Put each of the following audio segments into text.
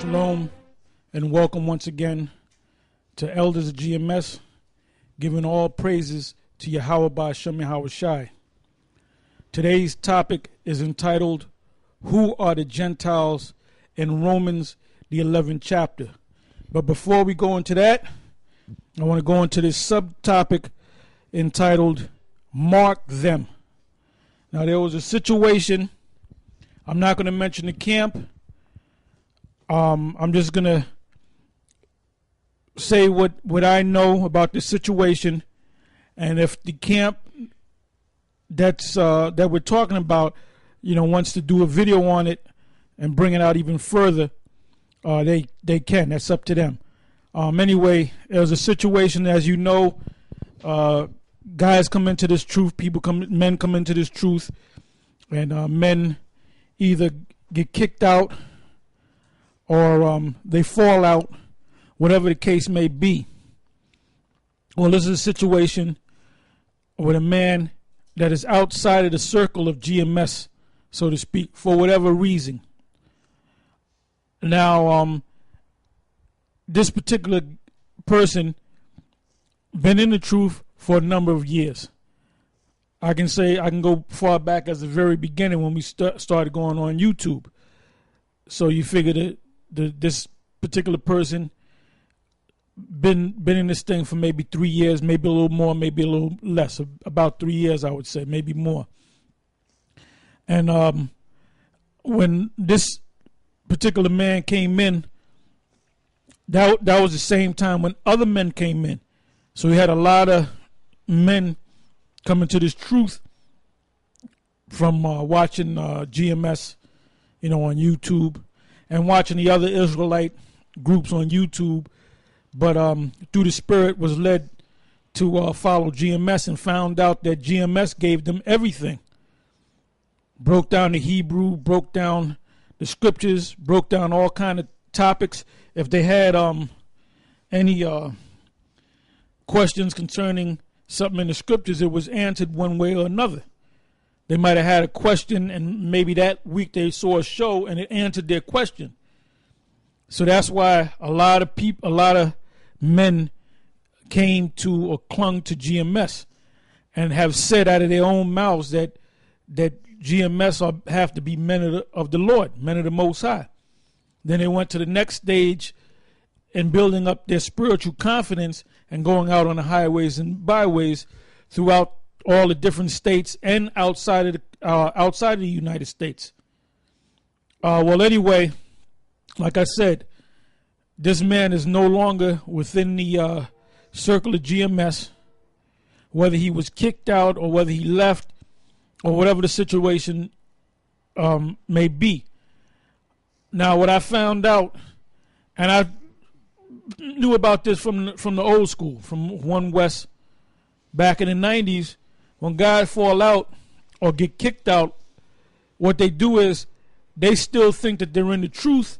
Shalom and welcome once again to Elders of GMS, giving all praises to Yahweh Ba'Shem Yahweh Shai. Today's topic is entitled, Who are the Gentiles in Romans, the 11th chapter. But before we go into that, I want to go into this subtopic entitled, Mark Them. Now there was a situation, I'm not going to mention the camp. I'm just going to say what I know about this situation, and if the camp that we're talking about, wants to do a video on it and bring it out even further, they can. That's up to them. Anyway, there was a situation, as you know, guys come into this truth, men come into this truth, and men either get kicked out or they fall out, whatever the case may be. Well, this is a situation with a man that is outside of the circle of GMS, so to speak, for whatever reason. Now, this particular person been in the truth for a number of years. I can go far back as the very beginning when we started going on YouTube. So you figure that this particular person been in this thing for maybe 3 years, maybe a little more, maybe a little less, about 3 years, I would say, maybe more. And when this particular man came in, that was the same time when other men came in. So we had a lot of men coming to this truth from watching GMS, on YouTube, and watching the other Israelite groups on YouTube, but through the Spirit was led to follow GMS and found out that GMS gave them everything. Broke down the Hebrew, broke down the scriptures, broke down all kind of topics. If they had any questions concerning something in the scriptures, it was answered one way or another. They might have had a question, and maybe that week they saw a show and it answered their question. So that's why a lot of men came to or clung to GMS and have said out of their own mouths that GMS have to be men of the Lord, men of the Most High. Then they went to the next stage in building up their spiritual confidence and going out on the highways and byways throughout all the different states and outside of the United States. Well, anyway, like I said, this man is no longer within the circle of GMS, whether he was kicked out or whether he left or whatever the situation may be. Now, what I found out, and I knew about this from the old school, from One West back in the 90s, when guys fall out or get kicked out, what they do is they still think that they're in the truth,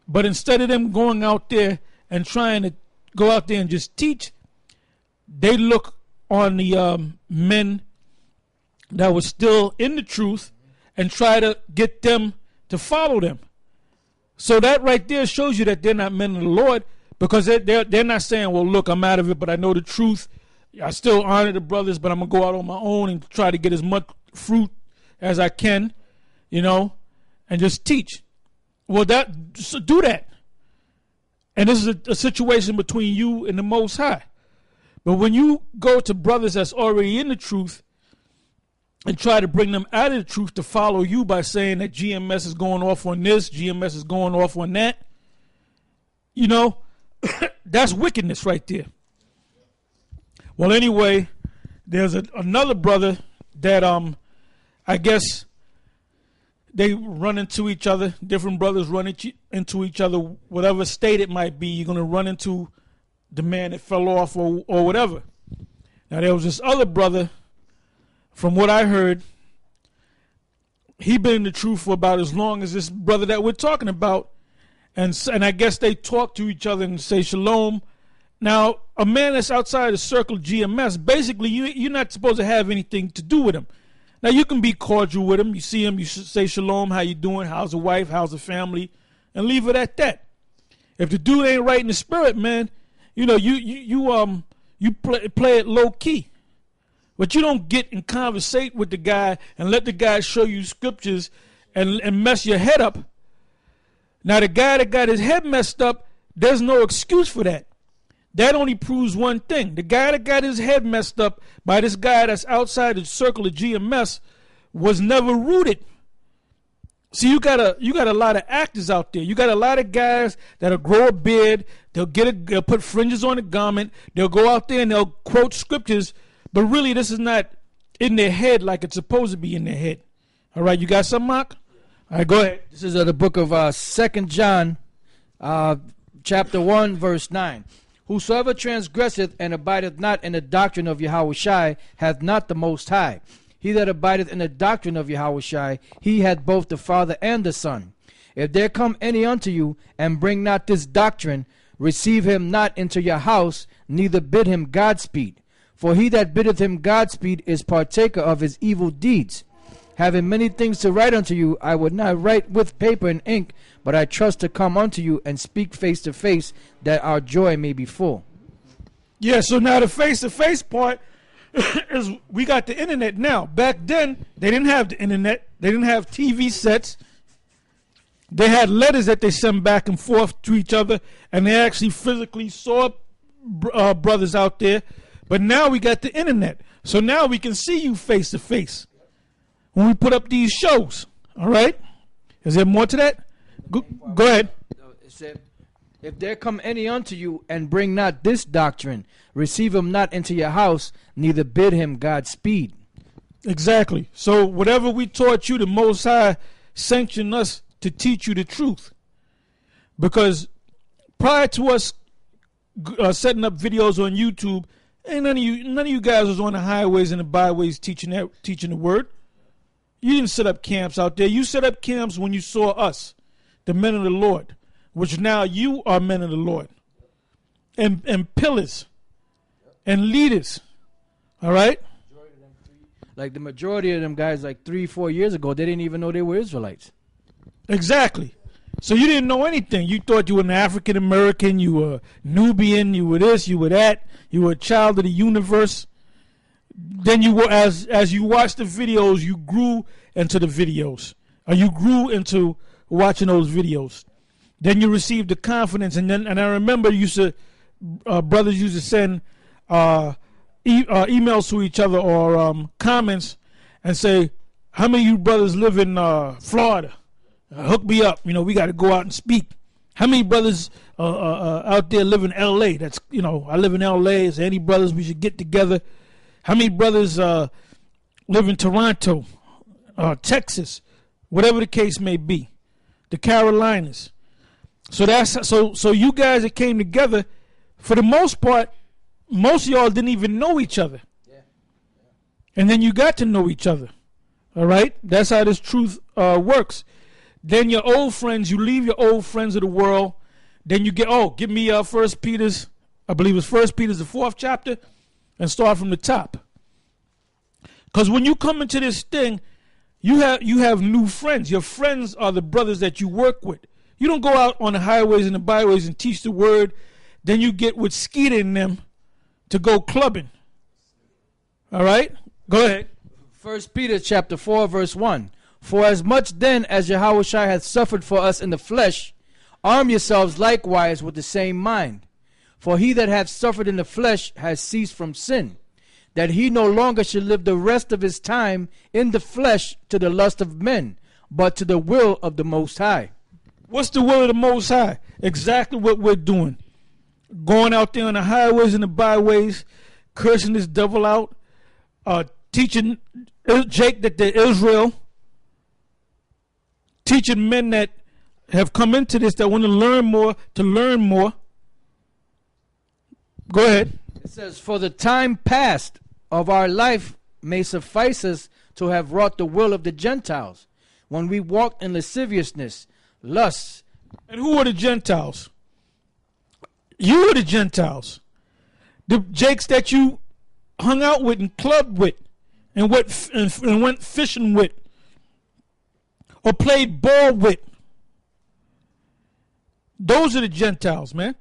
but instead of them going out there and trying to go out there and just teach, they look on the men that were still in the truth and try to get them to follow them. So that right there shows you that they're not men of the Lord, because they're not saying, well, look, I'm out of it, but I know the truth. I still honor the brothers, but I'm going to go out on my own and try to get as much fruit as I can, and just teach. Well, do that. And this is a situation between you and the Most High. But when you go to brothers that's already in the truth and try to bring them out of the truth to follow you by saying that GMS is going off on this, GMS is going off on that, that's wickedness right there. Well, anyway, there's another brother that I guess they run into each other. Different brothers run into each other, whatever state it might be. You're going to run into the man that fell off or whatever. Now, there was this other brother, from what I heard, he been in the truth for about as long as this brother that we're talking about. And I guess they talk to each other and say shalom. Now, a man that's outside the circle of GMS, basically you're not supposed to have anything to do with him. Now, you can be cordial with him. You see him, you say shalom, how you doing, how's the wife, how's the family, and leave it at that. If the dude ain't right in the spirit, man, you know, you play it low key. But you don't get and conversate with the guy and let the guy show you scriptures and mess your head up. Now, the guy that got his head messed up, there's no excuse for that. That only proves one thing. The guy that got his head messed up by this guy that's outside the circle of GMS was never rooted. See, you got a lot of actors out there. You got a lot of guys that'll grow a beard. They'll put fringes on the garment. They'll go out there and they'll quote scriptures. But really, this is not in their head like it's supposed to be in their head. All right, you got something, Mark? All right, go ahead. This is the book of 2 John, chapter 1, verse 9. Whosoever transgresseth and abideth not in the doctrine of Yahushai hath not the Most High. He that abideth in the doctrine of Yahushai, he hath both the Father and the Son. If there come any unto you, and bring not this doctrine, receive him not into your house, neither bid him Godspeed. For he that biddeth him Godspeed is partaker of his evil deeds. Having many things to write unto you, I would not write with paper and ink, but I trust to come unto you and speak face to face, that our joy may be full. Yeah, so now the face-to-face part is we got the internet now. Back then, they didn't have the internet. They didn't have TV sets. They had letters that they sent back and forth to each other, and they actually physically saw brothers out there. But now we got the internet. So now we can see you face to face when we put up these shows. All right? Is there more to that? Go ahead. It said, if there come any unto you and bring not this doctrine, receive him not into your house, neither bid him Godspeed. Exactly. So whatever we taught you, the Most High sanctioned us to teach you the truth. Because prior to us setting up videos on YouTube, ain't none of you guys was on the highways and the byways teaching the word. You didn't set up camps out there. You set up camps when you saw us, the men of the Lord, which now you are men of the Lord, and pillars and leaders. All right? Like the majority of them guys, like 3-4 years ago, they didn't even know they were Israelites. Exactly. So you didn't know anything. You thought you were an African American, you were Nubian, you were this, you were that, you were a child of the universe. Then you were, as you watched the videos, you grew into the videos, or you grew into watching those videos. Then you received the confidence, and I remember brothers used to send emails to each other or comments and say, "How many of you brothers live in Florida? Hook me up. You know, we got to go out and speak. How many brothers out there live in L.A.? That's, you know, I live in L.A. Is there any brothers we should get together? How many brothers live in Toronto, Texas, whatever the case may be, the Carolinas?" So you guys that came together, for the most part, most of y'all didn't even know each other. Yeah. And then you got to know each other. All right? That's how this truth works. Then your old friends, you leave your old friends of the world. Then you give me 1 Peter's, I believe it's 1 Peter's the 4th chapter, and start from the top. Because when you come into this thing, you have new friends. Your friends are the brothers that you work with. You don't go out on the highways and the byways and teach the word. Then you get with Skeeter and them to go clubbing. All right? Go ahead. 1 Peter chapter 4, verse 1. For as much then as Yahushua hath suffered for us in the flesh, arm yourselves likewise with the same mind. For he that hath suffered in the flesh has ceased from sin, that he no longer should live the rest of his time in the flesh to the lust of men, but to the will of the Most High. What's the will of the Most High? Exactly what we're doing. Going out there on the highways and the byways, cursing this devil out, teaching Jake that they're Israel, teaching men that have come into this that want to learn more, to learn more. Go ahead. It says, for the time past of our life may suffice us to have wrought the will of the Gentiles, when we walked in lasciviousness, lusts. And who are the Gentiles? You are the Gentiles. The Jakes that you hung out with and clubbed with and went fishing with or played ball with. Those are the Gentiles, man.